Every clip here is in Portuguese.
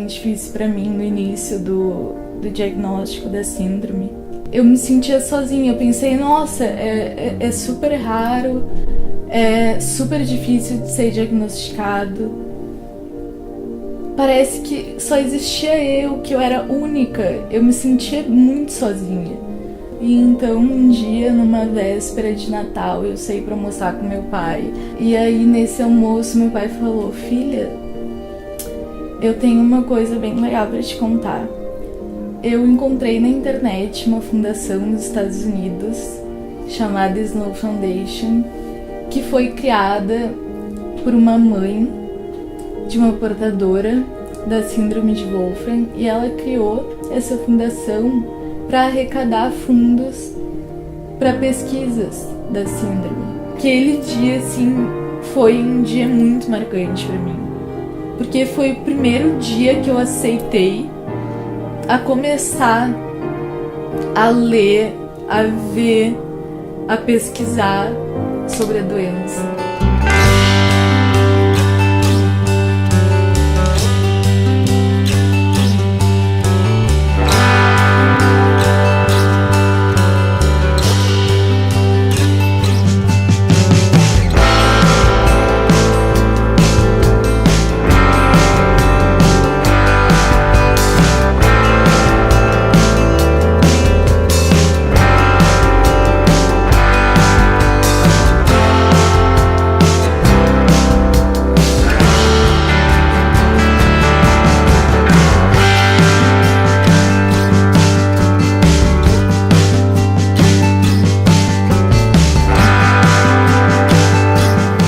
difícil para mim no início do diagnóstico da síndrome. Eu me sentia sozinha, eu pensei, nossa, é super raro, é super difícil de ser diagnosticado. Parece que só existia eu, que eu era única, eu me sentia muito sozinha. E então um dia, numa véspera de Natal, eu saí pra almoçar com meu pai. E aí nesse almoço meu pai falou, filha, eu tenho uma coisa bem legal pra te contar. Eu encontrei na internet uma fundação nos Estados Unidos chamada Snow Foundation, que foi criada por uma mãe de uma portadora da síndrome de Wolfram, e ela criou essa fundação para arrecadar fundos para pesquisas da síndrome. Aquele dia, assim, foi um dia muito marcante para mim, porque foi o primeiro dia que eu aceitei a começar a ler, a ver, a pesquisar sobre a doença.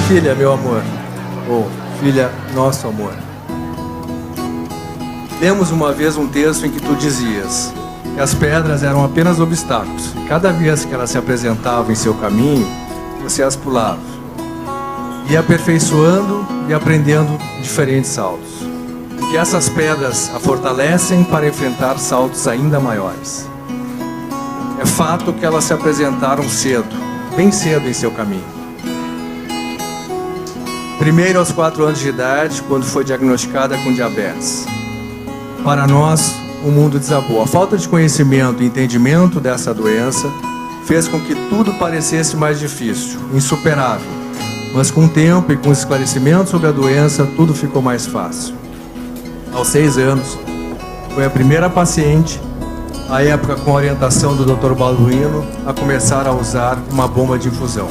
Filha, meu amor, ou filha, nosso amor. Lemos uma vez um texto em que tu dizias que as pedras eram apenas obstáculos. Cada vez que elas se apresentavam em seu caminho, você as pulava. Ia aperfeiçoando e aprendendo diferentes saltos. E que essas pedras a fortalecem para enfrentar saltos ainda maiores. É fato que elas se apresentaram cedo, bem cedo em seu caminho. Primeiro aos 4 anos de idade, quando foi diagnosticada com diabetes. Para nós, o mundo desabou. A falta de conhecimento e entendimento dessa doença fez com que tudo parecesse mais difícil, insuperável. Mas com o tempo e com esclarecimento sobre a doença, tudo ficou mais fácil. Aos 6 anos, foi a primeira paciente, à época com a orientação do Dr. Balduino, a começar a usar uma bomba de infusão.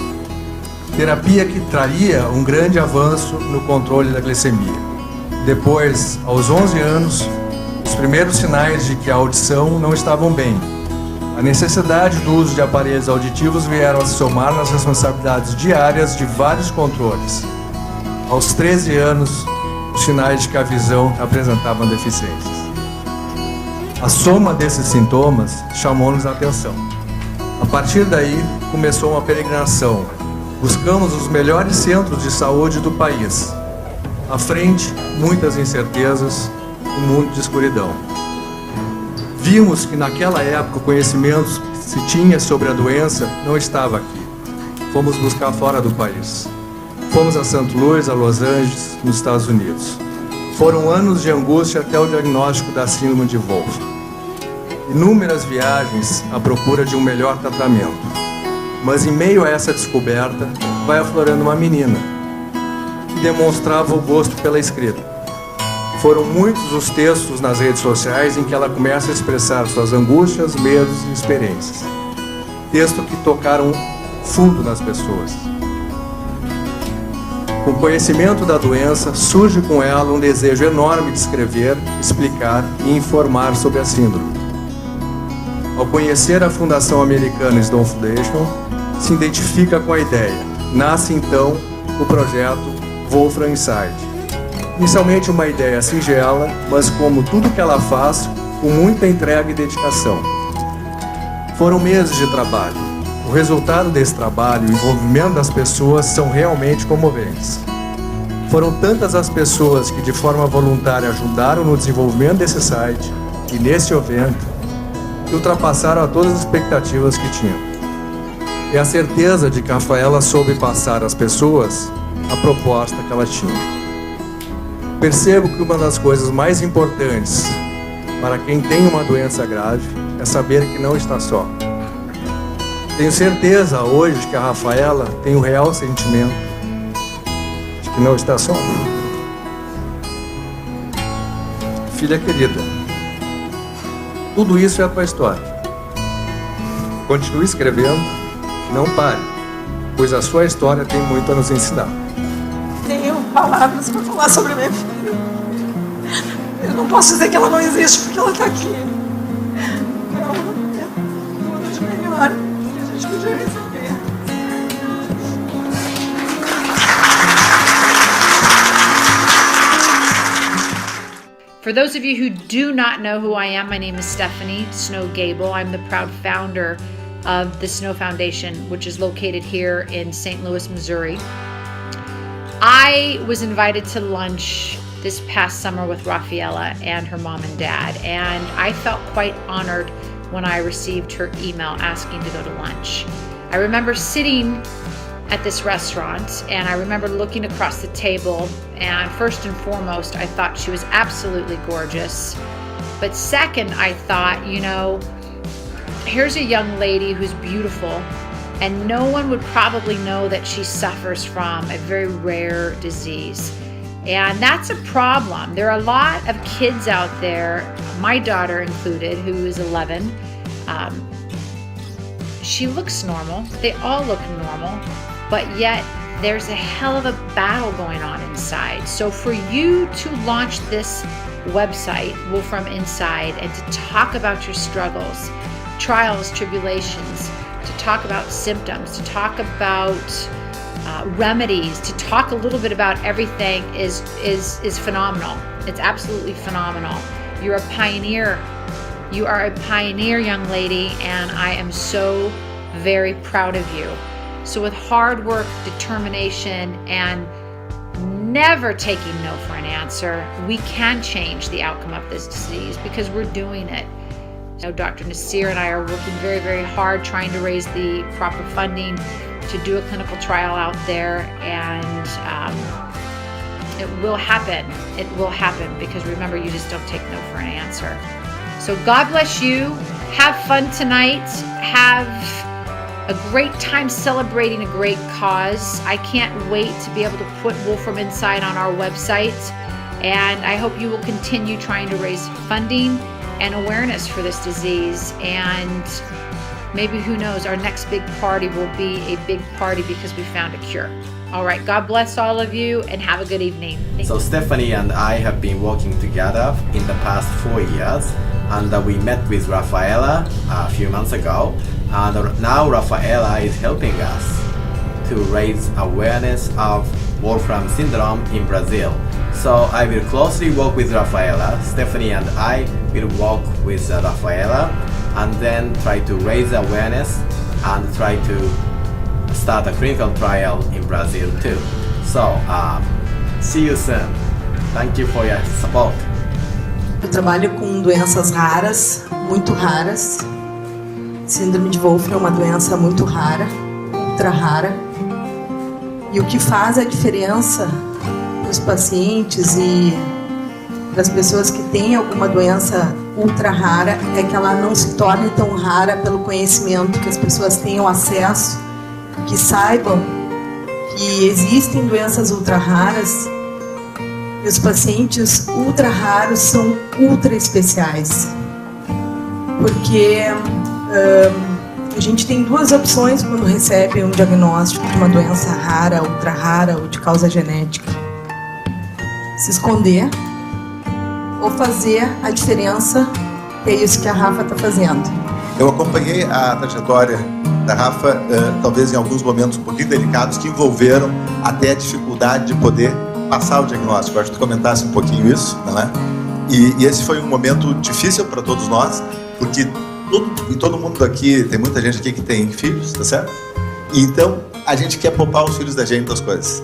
Terapia que traria um grande avanço no controle da glicemia. Depois, aos 11 anos, os primeiros sinais de que a audição não estavam bem. A necessidade do uso de aparelhos auditivos vieram a se somar nas responsabilidades diárias de vários controles. Aos 13 anos, os sinais de que a visão apresentava deficiências. A soma desses sintomas chamou-nos a atenção. A partir daí, começou uma peregrinação. Buscamos os melhores centros de saúde do país. À frente, muitas incertezas, um mundo de escuridão. Vimos que naquela época o conhecimento que se tinha sobre a doença não estava aqui. Fomos buscar fora do país. Fomos a St. Louis, a Los Angeles, nos Estados Unidos. Foram anos de angústia até o diagnóstico da síndrome de Wolfram. Inúmeras viagens à procura de um melhor tratamento. Mas em meio a essa descoberta, vai aflorando uma menina que demonstrava o gosto pela escrita. Foram muitos os textos nas redes sociais em que ela começa a expressar suas angústias, medos e experiências. Textos que tocaram fundo nas pessoas. Com o conhecimento da doença, surge com ela um desejo enorme de escrever, explicar e informar sobre a síndrome. Ao conhecer a fundação americana Snow Foundation, se identifica com a ideia. Nasce então o projeto Wolfram Inside. Inicialmente uma ideia singela, mas como tudo que ela faz, com muita entrega e dedicação. Foram meses de trabalho. O resultado desse trabalho e o envolvimento das pessoas são realmente comoventes. Foram tantas as pessoas que de forma voluntária ajudaram no desenvolvimento desse site e nesse evento, que ultrapassaram a todas as expectativas que tinham. E a certeza de que a Rafaela soube passar às pessoas a proposta que ela tinha. percebo que uma das coisas mais importantes para quem tem uma doença grave é saber que não está só. Tenho certeza hoje que a Rafaela tem o real sentimento de que não está só. Filha querida, tudo isso é a tua história. Continue escrevendo, não pare, pois a sua história tem muito a nos ensinar. Tenho palavras para falar sobre a minha filha. Eu não posso dizer que ela não existe porque ela está aqui. Não, é tudo de melhor que a gente podia receber. For those of you who do not know who I am, my name is Stephanie Snow Gable. I'm the proud founder of the Snow Foundation, which is located here in St. Louis, Missouri. I was invited to lunch this past summer with Rafaela and her mom and dad, and I felt quite honored when I received her email asking to go to lunch. I remember sitting at this restaurant, and I remember looking across the table, and first and foremost, I thought she was absolutely gorgeous. But second, I thought, you know, here's a young lady who's beautiful, and no one would probably know that she suffers from a very rare disease. And that's a problem. There are a lot of kids out there, my daughter included, who is 11. She looks normal. They all look normal, but yet there's a hell of a battle going on inside. So for you to launch this website, Wolf from Inside, and to talk about your struggles, trials, tribulations, to talk about symptoms, to talk about remedies, to talk a little bit about everything is phenomenal. It's absolutely phenomenal. You're a pioneer. You are a pioneer, young lady, and I am so very proud of you. So with hard work, determination, and never taking no for an answer, we can change the outcome of this disease because we're doing it. So Dr. Nasir and I are working very, very hard trying to raise the proper funding to do a clinical trial out there, and it will happen. It will happen because remember, you just don't take no for an answer. So God bless you. Have fun tonight. Have a great time celebrating a great cause. I can't wait to be able to put Wolf from Inside on our website, and I hope you will continue trying to raise funding and awareness for this disease, and maybe, who knows, our next big party will be a big party because we found a cure. All right, God bless all of you and have a good evening. So Stephanie and I have been working together in the past 4 years, and we met with Rafaela a few months ago, and now Rafaela is helping us to raise awareness of Wolfram syndrome in Brazil. So I will closely work with Rafaela. Stephanie and I will work with Rafaela and then try to raise awareness and try to start a clinical trial in Brazil too. So see you soon. Thank you for your support. Eu trabalho com doenças raras, muito raras. Síndrome de Wolfram é uma doença muito rara, ultra rara. E o que faz a diferença para os pacientes e para as pessoas que têm alguma doença ultra rara é que ela não se torne tão rara pelo conhecimento, que as pessoas tenham acesso, que saibam que existem doenças ultra raras e os pacientes ultra raros são ultra especiais. Porque a gente tem duas opções quando recebe um diagnóstico de uma doença rara, ultra rara ou de causa genética: se esconder ou fazer a diferença, que é isso que a Rafa está fazendo. Eu acompanhei a trajetória da Rafa, talvez em alguns momentos um pouquinho delicados, que envolveram até a dificuldade de poder passar o diagnóstico. Eu acho que tu comentasse um pouquinho isso, não é? E esse foi um momento difícil para todos nós, porque todo mundo aqui, tem muita gente aqui que tem filhos, tá certo? E então a gente quer poupar os filhos da gente das coisas.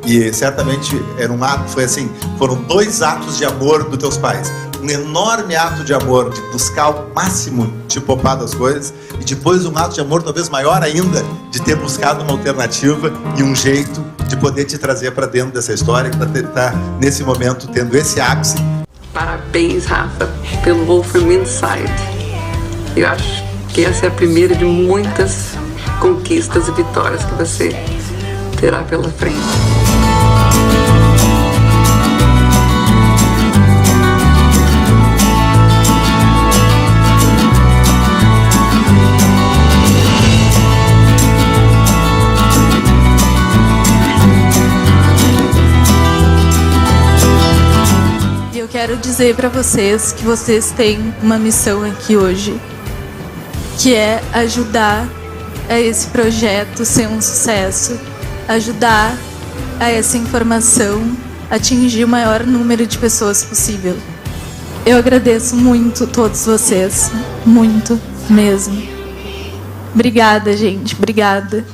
E certamente era um ato, foi assim, foram 2 atos de amor dos teus pais. Um enorme ato de amor, de buscar o máximo de poupar das coisas, e depois um ato de amor talvez maior ainda, de ter buscado uma alternativa e um jeito de de poder te trazer para dentro dessa história, que está nesse momento tendo esse ápice. Parabéns, Rafa, pelo Wolfram Inside. Eu acho que essa é a primeira de muitas conquistas e vitórias que você terá pela frente. Eu quero dizer para vocês que vocês têm uma missão aqui hoje, que é ajudar a esse projeto ser um sucesso, ajudar a essa informação atingir o maior número de pessoas possível. Eu agradeço muito todos vocês, muito mesmo. Obrigada, gente, obrigada.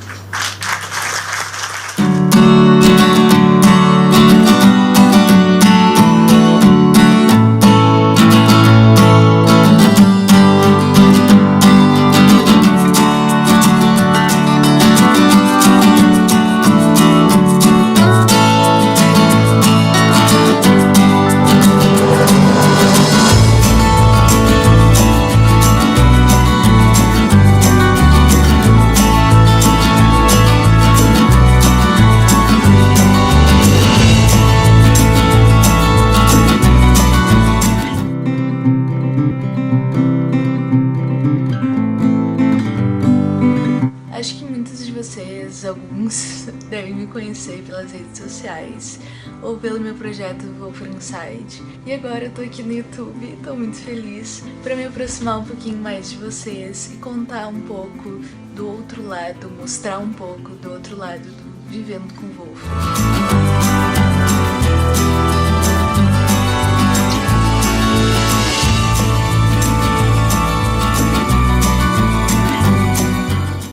Acho que muitos de vocês, alguns, devem me conhecer pelas redes sociais ou pelo meu projeto Wolfram Inside. E agora eu tô aqui no YouTube, tô muito feliz para me aproximar um pouquinho mais de vocês e contar um pouco do outro lado, mostrar um pouco do outro lado do Vivendo com Wolfram.